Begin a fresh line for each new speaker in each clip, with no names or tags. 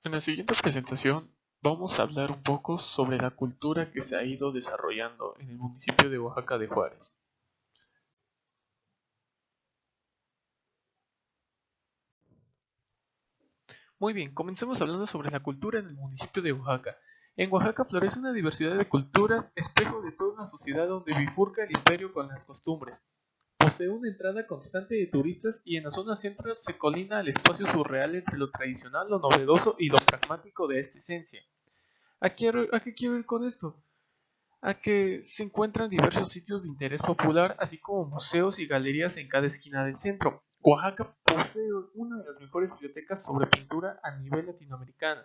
En la siguiente presentación vamos a hablar un poco sobre la cultura que se ha ido desarrollando en el municipio de Oaxaca de Juárez. Muy bien, comencemos hablando sobre la cultura en el municipio de Oaxaca. En Oaxaca florece una diversidad de culturas, espejo de toda una sociedad donde bifurca el imperio con las costumbres. Posee una entrada constante de turistas y en la zona centro se colina el espacio surreal entre lo tradicional, lo novedoso y lo pragmático de esta esencia. ¿A qué quiero ir con esto? A que se encuentran diversos sitios de interés popular, así como museos y galerías en cada esquina del centro. Oaxaca posee una de las mejores bibliotecas sobre pintura a nivel latinoamericano,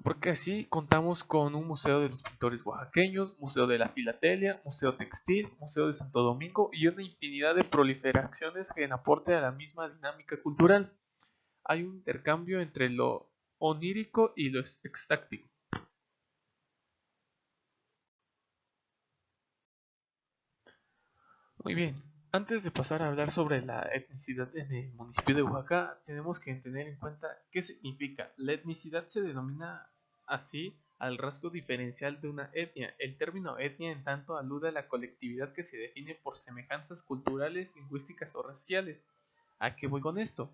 porque así contamos con un museo de los pintores oaxaqueños, museo de la filatelia, museo textil, museo de Santo Domingo y una infinidad de proliferaciones que en aporte a la misma dinámica cultural. Hay un intercambio entre lo onírico y lo extáctico. Muy bien, antes de pasar a hablar sobre la etnicidad en el municipio de Oaxaca, tenemos que tener en cuenta qué significa. La etnicidad se denomina así al rasgo diferencial de una etnia. El término etnia en tanto alude a la colectividad que se define por semejanzas culturales, lingüísticas o raciales. ¿A qué voy con esto?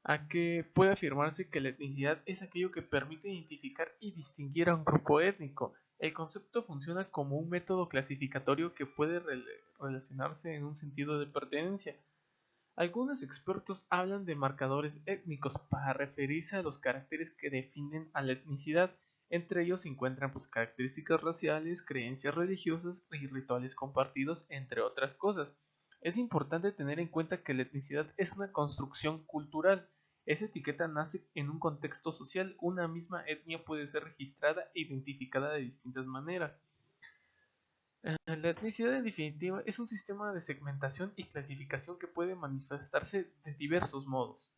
A que puede afirmarse que la etnicidad es aquello que permite identificar y distinguir a un grupo étnico. El concepto funciona como un método clasificatorio que puede relacionarse en un sentido de pertenencia. Algunos expertos hablan de marcadores étnicos para referirse a los caracteres que definen a la etnicidad. Entre ellos se encuentran pues, características raciales, creencias religiosas y rituales compartidos, entre otras cosas. Es importante tener en cuenta que la etnicidad es una construcción cultural. Esa etiqueta nace en un contexto social. Una misma etnia puede ser registrada e identificada de distintas maneras. La etnicidad en definitiva es un sistema de segmentación y clasificación que puede manifestarse de diversos modos.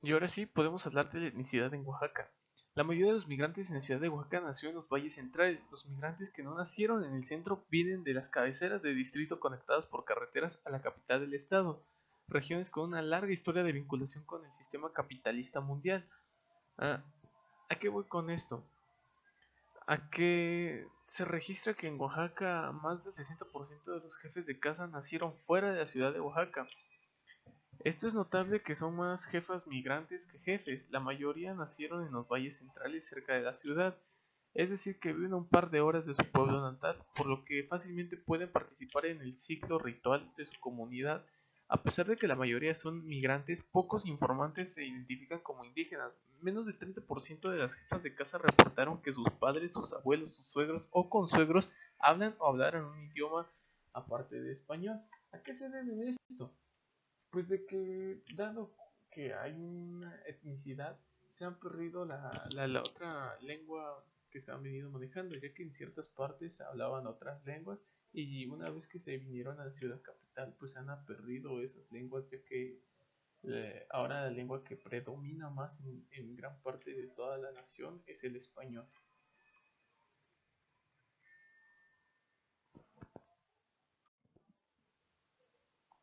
Y ahora sí, podemos hablar de la etnicidad en Oaxaca. La mayoría de los migrantes en la ciudad de Oaxaca nació en los valles centrales. Los migrantes que no nacieron en el centro vienen de las cabeceras de distrito conectadas por carreteras a la capital del estado, regiones con una larga historia de vinculación con el sistema capitalista mundial. Ah, ¿A qué voy con esto? A que se registra que en Oaxaca más del 60% de los jefes de casa nacieron fuera de la ciudad de Oaxaca. Esto es notable que son más jefas migrantes que jefes, la mayoría nacieron en los valles centrales cerca de la ciudad, es decir, que viven a un par de horas de su pueblo natal, por lo que fácilmente pueden participar en el ciclo ritual de su comunidad. A pesar de que la mayoría son migrantes, pocos informantes se identifican como indígenas. Menos del 30% de las jefas de casa reportaron que sus padres, sus abuelos, sus suegros o consuegros hablan o hablaran un idioma aparte de español. ¿A qué se debe esto? Pues de que, dado que hay una etnicidad, se han perdido la otra lengua que se han venido manejando, ya que en ciertas partes se hablaban otras lenguas y una vez que se vinieron a la ciudad capital, pues se han perdido esas lenguas, ya que ahora la lengua que predomina más en gran parte de toda la nación es el español.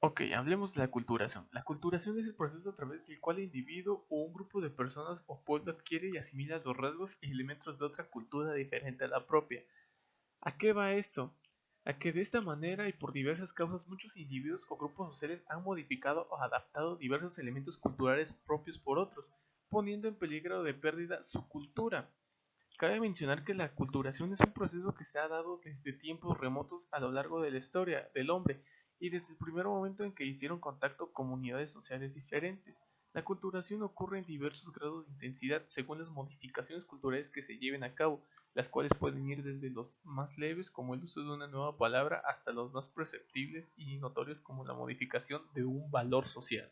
Ok, hablemos de la culturación. La culturación es el proceso a través del cual el individuo o un grupo de personas o pueblo adquiere y asimila los rasgos y elementos de otra cultura diferente a la propia. ¿A qué va esto? A que de esta manera y por diversas causas muchos individuos o grupos sociales han modificado o adaptado diversos elementos culturales propios por otros, poniendo en peligro de pérdida su cultura. Cabe mencionar que la culturación es un proceso que se ha dado desde tiempos remotos a lo largo de la historia del hombre y desde el primer momento en que hicieron contacto comunidades sociales diferentes. La culturación ocurre en diversos grados de intensidad según las modificaciones culturales que se lleven a cabo, las cuales pueden ir desde los más leves como el uso de una nueva palabra hasta los más perceptibles y notorios como la modificación de un valor social.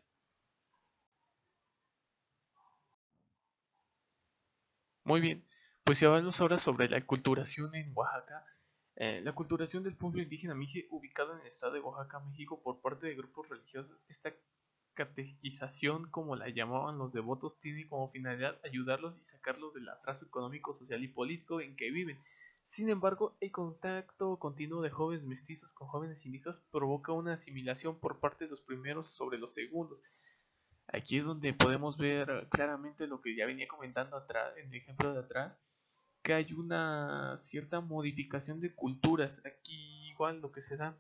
Muy bien, pues si hablamos ahora sobre la culturación en Oaxaca. La culturación del pueblo indígena Mije, ubicado en el estado de Oaxaca, México, por parte de grupos religiosos, esta catequización, como la llamaban los devotos, tiene como finalidad ayudarlos y sacarlos del atraso económico, social y político en que viven. Sin embargo, el contacto continuo de jóvenes mestizos con jóvenes indígenas provoca una asimilación por parte de los primeros sobre los segundos. Aquí es donde podemos ver claramente lo que ya venía comentando atrás, en el ejemplo de atrás, que hay una cierta modificación de culturas. Aquí igual lo que se da.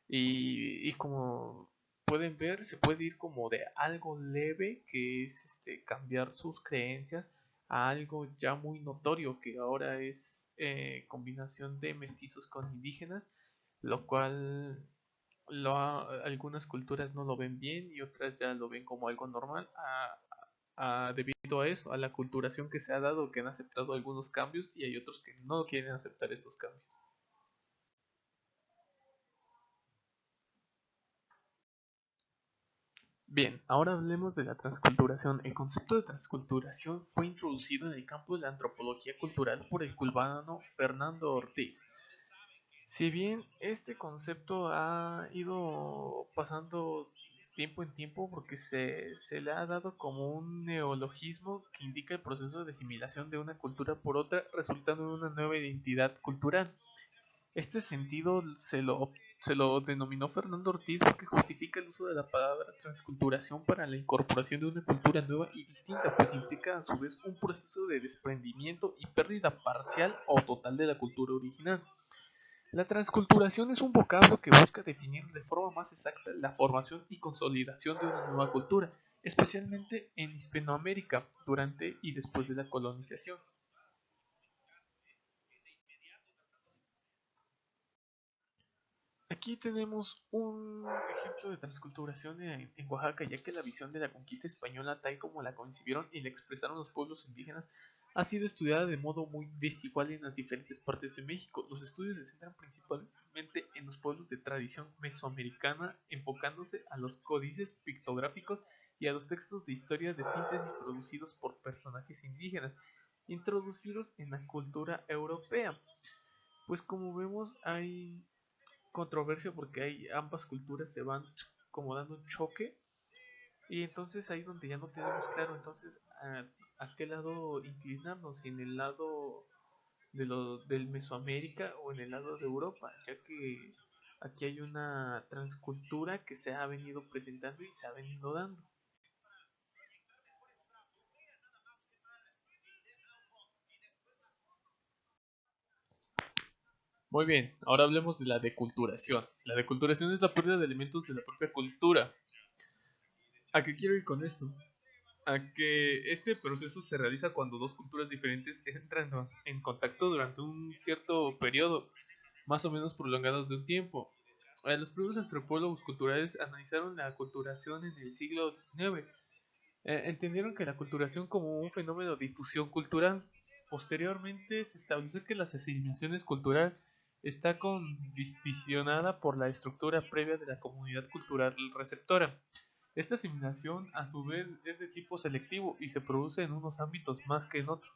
Y como pueden ver, se puede ir como de algo leve, que es cambiar sus creencias, a algo ya muy notorio, que ahora es combinación de mestizos con indígenas, lo cual algunas culturas no lo ven bien y otras ya lo ven como algo normal debido a eso, a la culturación que se ha dado, que han aceptado algunos cambios y hay otros que no quieren aceptar estos cambios. Bien, ahora hablemos de la transculturación. El concepto de transculturación fue introducido en el campo de la antropología cultural por el cubano Fernando Ortiz. Si bien este concepto ha ido pasando tiempo en tiempo porque se le ha dado como un neologismo que indica el proceso de asimilación de una cultura por otra, resultando en una nueva identidad cultural. Este sentido se lo denominó Fernando Ortiz porque justifica el uso de la palabra transculturación para la incorporación de una cultura nueva y distinta, pues implica a su vez un proceso de desprendimiento y pérdida parcial o total de la cultura original. La transculturación es un vocablo que busca definir de forma más exacta la formación y consolidación de una nueva cultura, especialmente en Hispanoamérica, durante y después de la colonización. Aquí tenemos un ejemplo de transculturación en Oaxaca, ya que la visión de la conquista española, tal como la concibieron y la expresaron los pueblos indígenas, ha sido estudiada de modo muy desigual en las diferentes partes de México. Los estudios se centran principalmente en los pueblos de tradición mesoamericana, enfocándose a los códices pictográficos y a los textos de historia de síntesis producidos por personajes indígenas, introducidos en la cultura europea. Pues como vemos, hay controversia porque hay ambas culturas se van como dando un choque y entonces ahí donde ya no tenemos claro entonces a qué lado inclinarnos, si en el lado del Mesoamérica o en el lado de Europa, ya que aquí hay una transcultura que se ha venido presentando y se ha venido dando. Muy bien, ahora hablemos de la deculturación. La deculturación es la pérdida de elementos de la propia cultura. ¿A qué quiero ir con esto? A que este proceso se realiza cuando dos culturas diferentes entran en contacto durante un cierto periodo, más o menos prolongados de un tiempo. Los primeros antropólogos culturales analizaron la culturación en el siglo XIX. Entendieron que la culturación como un fenómeno de difusión cultural. Posteriormente se estableció que las asimilaciones cultural está condicionada por la estructura previa de la comunidad cultural receptora. Esta asimilación, a su vez, es de tipo selectivo y se produce en unos ámbitos más que en otros.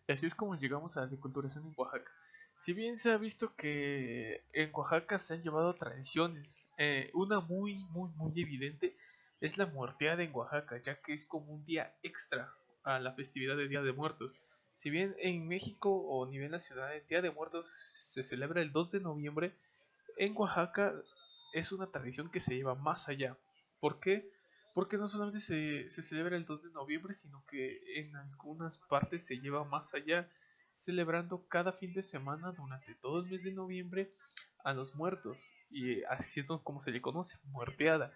Y así es como llegamos a la deculturación en Oaxaca. Si bien se ha visto que en Oaxaca se han llevado tradiciones, una muy evidente es la muerteada en Oaxaca, ya que es como un día extra a la festividad de Día de Muertos. Si bien en México o a nivel nacional el Día de Muertos se celebra el 2 de noviembre, en Oaxaca es una tradición que se lleva más allá. ¿Por qué? Porque no solamente se celebra el 2 de noviembre, sino que en algunas partes se lleva más allá, celebrando cada fin de semana durante todo el mes de noviembre a los muertos, y así es como se le conoce, muerteada.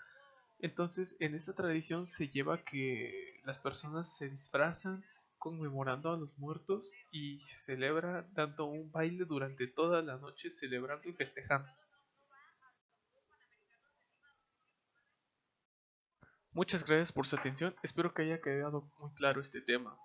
Entonces, en esta tradición se lleva que las personas se disfrazan conmemorando a los muertos y se celebra dando un baile durante toda la noche celebrando y festejando. Muchas gracias por su atención, espero que haya quedado muy claro este tema.